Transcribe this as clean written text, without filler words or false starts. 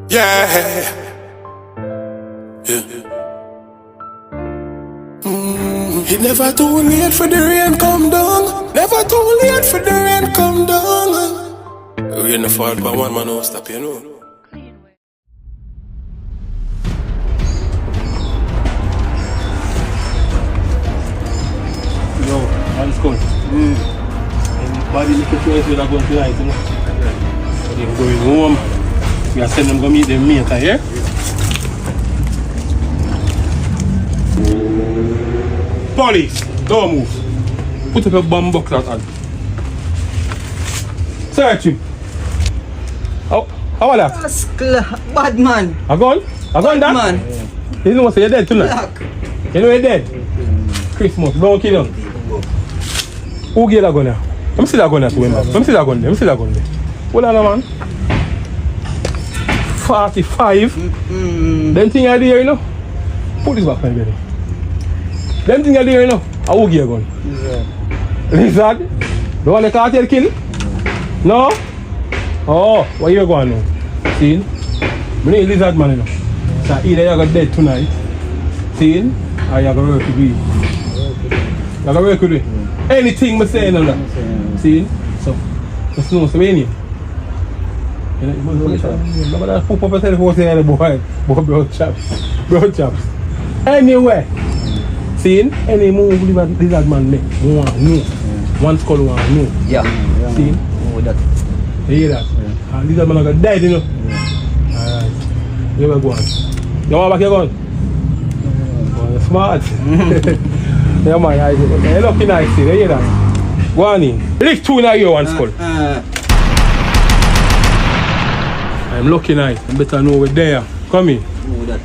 Yeah. It never too late for the rain come down. Never too late for the rain come down. We in the fall, but one man won't stop, you know. Yo, man's cool. Everybody look at choice where they're going tonight, you know. So they're going home. We are sending them to meet them mate, yeah? Police, don't move. Put up a bomb box out on. Search him. How are that? Bad man. A gun? A gun that? Man. You know what you're dead tonight? Black. You know you're dead? Christmas, don't kill him. Who gave that gun now? Let me see that gun there to him. Let me see that gun there. Let me see that gun there. Hold on, man. 45. Them thing are there, you know? Put this back, my baby. Them thing are there, you know? Who gave a gun? Lizard. The one the cartel kill? No? Oh, what you going now? See? We need lizard man, you know? So either you're going dead tonight, see? Or you're going to work with me. You're going to work with me. Anything I say, no, see? So, just know, so any. You know, that poop up yourself for saying, boy, broad chops. Anyway, see? Any move lizard man make, we want to know. One skull want to know. Yeah. See? Oh, that. You hear that? Yeah. And lizard man are going to die, you know? Yeah. Alright. Here we go on. You want back your gun? You're smart. Yeah, man, you're lucky nice, you hear that? Go on in. Lift two in your one skull. I'm lucky nice. I better know we're there. Come in. Oh, that.